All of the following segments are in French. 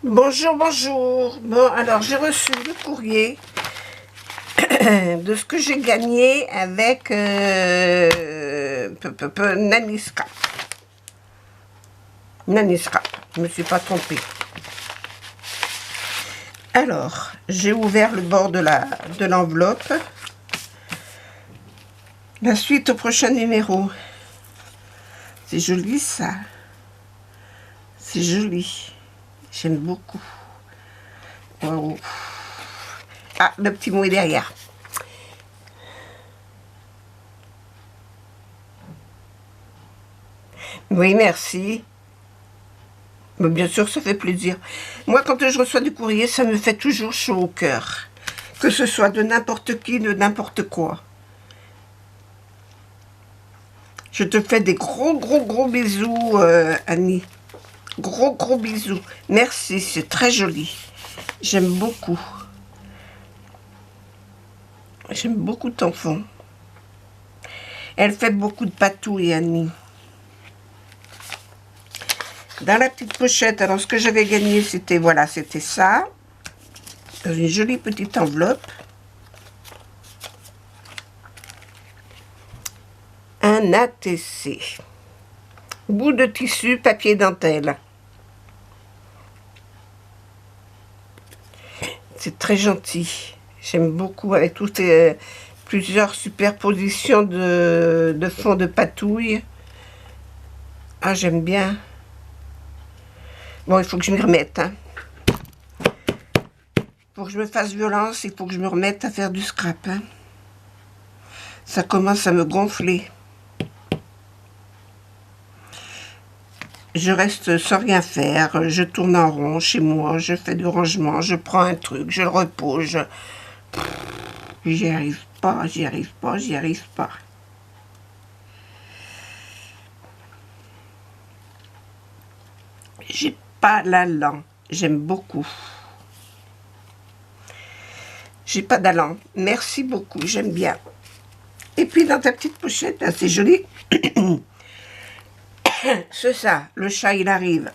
Bonjour, bonjour. Bon, alors j'ai reçu le courrier de ce que j'ai gagné avec Naniscrap. Naniscrap, je ne me suis pas trompée. Alors, j'ai ouvert le bord de l'enveloppe. La suite au prochain numéro. C'est joli ça. C'est joli. J'aime beaucoup. Wow. Ah, le petit mot est derrière. Oui, merci. Mais bien sûr, ça fait plaisir. Moi, quand je reçois du courrier, ça me fait toujours chaud au cœur. Que ce soit de n'importe qui, de n'importe quoi. Je te fais des gros bisous, Annie. Gros bisous. Merci, c'est très joli. J'aime beaucoup. J'aime beaucoup ton fond. Elle fait beaucoup de patouilles, Annie. Dans la petite pochette, alors ce que j'avais gagné, c'était, voilà, c'était ça. Dans une jolie petite enveloppe. Un ATC. Bout de tissu, papier dentelle. C'est très gentil. J'aime beaucoup avec toutes plusieurs superpositions de fond de patouille. Ah, j'aime bien. Bon, il faut que je m'y remette. Hein. Pour que je me fasse violence, il faut que je me remette à faire du scrap. Hein. Ça commence à me gonfler. Je reste sans rien faire. Je tourne en rond chez moi. Je fais du rangement. Je prends un truc. Je le repose. J'y arrive pas. J'y arrive pas. J'y arrive pas. J'ai pas l'allant. J'aime beaucoup. J'ai pas d'allant. Merci beaucoup. J'aime bien. Et puis dans ta petite pochette, là, c'est joli. C'est ça. Le chat, il arrive.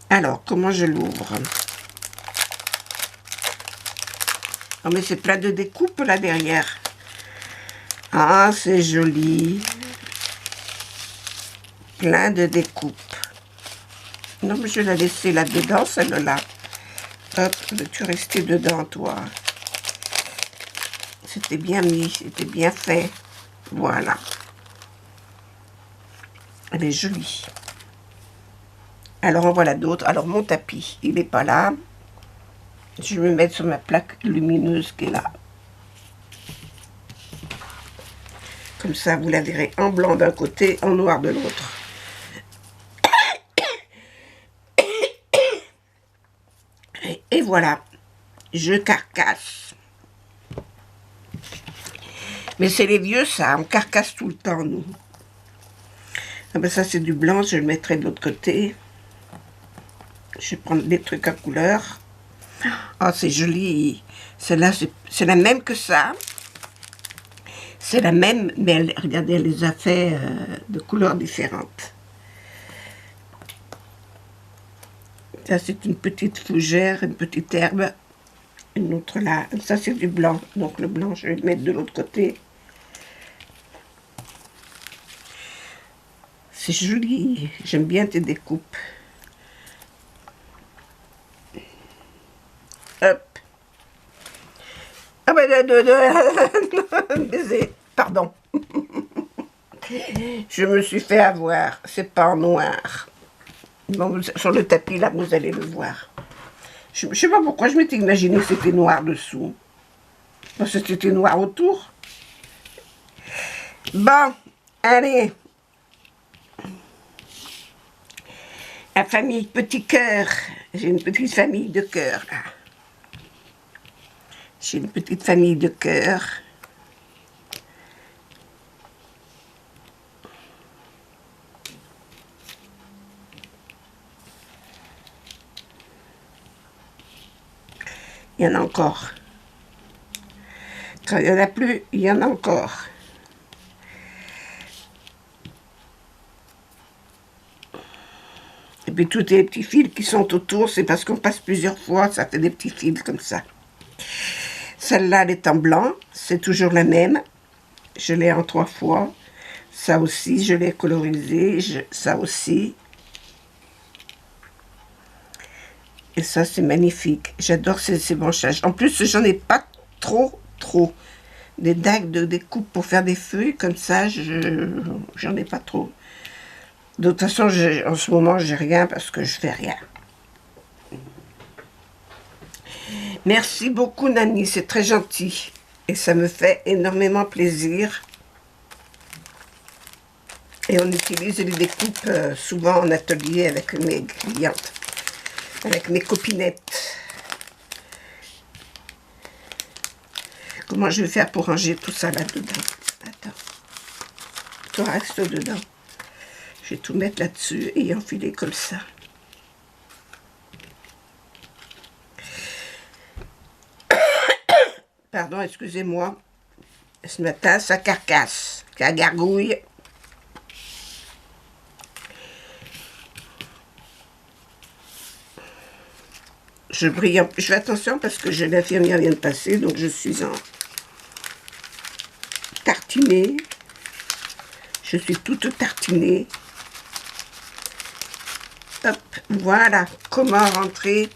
Alors, comment je l'ouvre? Oh, mais c'est plein de découpes là derrière. Ah, c'est joli. Plein de découpes. Non, mais je vais la laisser là-dedans, celle-là. Hop, veux-tu rester dedans, toi? C'était bien mis, c'était bien fait. Voilà. Elle est jolie. Alors, en voilà d'autres. Alors, mon tapis, il n'est pas là. Je vais me mettre sur ma plaque lumineuse qui est là. Comme ça, vous la verrez en blanc d'un côté, en noir de l'autre. Et voilà, je carcasse. Mais c'est les vieux, ça, on carcasse tout le temps, nous. Ah ben ça, c'est du blanc, je le mettrai de l'autre côté. Je vais prendre des trucs à couleur. Oh, c'est joli. Celle-là, c'est la même que ça. C'est la même, mais elle, regardez, elle les a fait de couleurs différentes. Ça, c'est une petite fougère, une petite herbe. Une autre là. Ça, c'est du blanc. Donc, le blanc, je vais le mettre de l'autre côté. C'est joli. J'aime bien tes découpes. Hop. Ah ben, baiser. Pardon. Je me suis fait avoir. C'est pas en noir. Bon, sur le tapis, là, vous allez le voir. Je sais pas pourquoi je m'étais imaginé que c'était noir dessous. Parce que c'était noir autour. Bon, allez. La famille Petit Cœur. J'ai une petite famille de cœur, là. J'ai une petite famille de cœur. Il y en a encore. Quand il n'y en a plus, il y en a encore. Et puis tous les petits fils qui sont autour, c'est parce qu'on passe plusieurs fois, ça fait des petits fils comme ça. Celle-là, elle est en blanc, c'est toujours la même. Je l'ai en 3 fois. Ça aussi, je l'ai colorisé, ça aussi. Et ça, c'est magnifique. J'adore ces branchages. En plus, j'en ai pas trop. Des dagues de découpe pour faire des feuilles, comme ça, j'en ai pas trop. De toute façon, en ce moment, j'ai rien parce que je fais rien. Merci beaucoup, Nani, c'est très gentil. Et ça me fait énormément plaisir. Et on utilise les découpes souvent en atelier avec mes clientes, avec mes copinettes. Comment je vais faire pour ranger tout ça là-dedans? Attends. Toi, reste dedans. Je vais tout mettre là-dessus et enfiler comme ça. Pardon, excusez-moi. Ce matin, ça carcasse, ça gargouille. Je fais attention parce que l'infirmière vient de passer, donc je suis en tartinée. Je suis toute tartinée. Hop, voilà comment rentrer,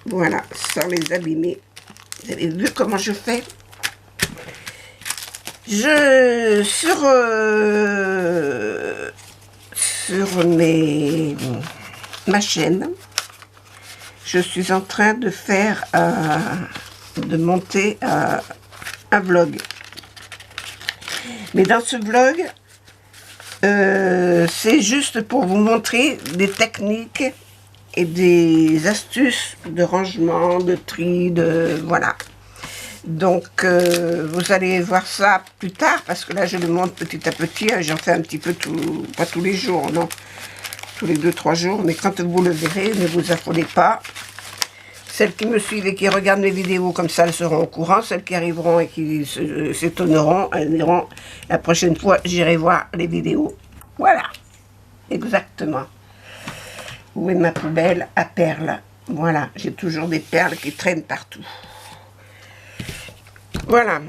voilà, sans les abîmer. Vous avez vu comment je fais? Sur ma chaîne, je suis en train de faire, de monter un vlog. Mais dans ce vlog, c'est juste pour vous montrer des techniques et des astuces de rangement, de tri, voilà. Donc, vous allez voir ça plus tard, parce que là, je le monte petit à petit. J'en fais un petit peu, pas tous les jours, non. Tous les 2-3 jours. Mais quand vous le verrez, ne vous affolez pas. Celles qui me suivent et qui regardent mes vidéos comme ça, elles seront au courant. Celles qui arriveront et qui s'étonneront, elles diront, la prochaine fois, j'irai voir les vidéos. Voilà. Exactement. Où est ma poubelle à perles? Voilà. J'ai toujours des perles qui traînent partout. Voilà.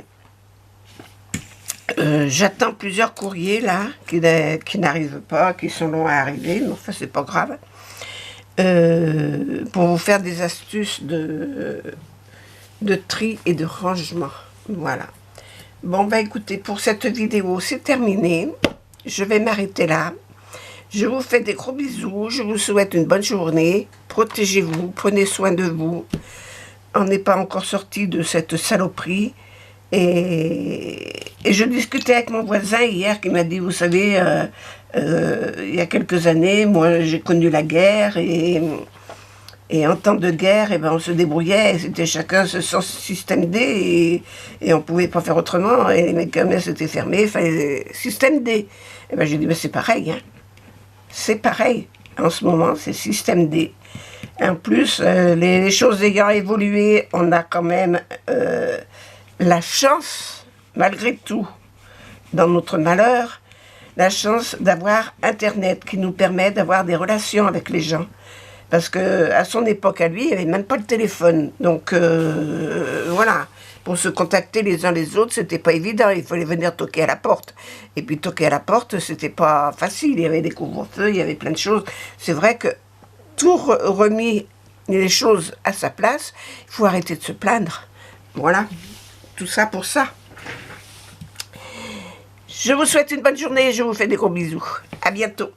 J'attends plusieurs courriers là qui n'arrivent pas, qui sont longs à arriver, mais enfin c'est pas grave. Pour vous faire des astuces de tri et de rangement. Voilà. Bon bah écoutez, pour cette vidéo c'est terminé. Je vais m'arrêter là. Je vous fais des gros bisous. Je vous souhaite une bonne journée. Protégez-vous, prenez soin de vous. On n'est pas encore sorti de cette saloperie. Et je discutais avec mon voisin hier qui m'a dit, vous savez, il y a quelques années, moi j'ai connu la guerre et en temps de guerre, eh ben, on se débrouillait, c'était chacun son système D et on ne pouvait pas faire autrement. Et les commerces étaient fermés, fallait système D. Et ben j'ai dit, mais c'est pareil, hein. C'est pareil. En ce moment, c'est système D. En plus, les choses ayant évolué, on a quand même la chance, malgré tout, dans notre malheur, la chance d'avoir Internet qui nous permet d'avoir des relations avec les gens. Parce qu'à son époque, à lui, il n'y avait même pas de téléphone. Donc, voilà, pour se contacter les uns les autres, c'était pas évident. Il fallait venir toquer à la porte. Et puis, toquer à la porte, c'était pas facile. Il y avait des couvre-feux, il y avait plein de choses. C'est vrai que tout remis les choses à sa place, il faut arrêter de se plaindre. Voilà, tout ça pour ça. Je vous souhaite une bonne journée et je vous fais des gros bisous. À bientôt.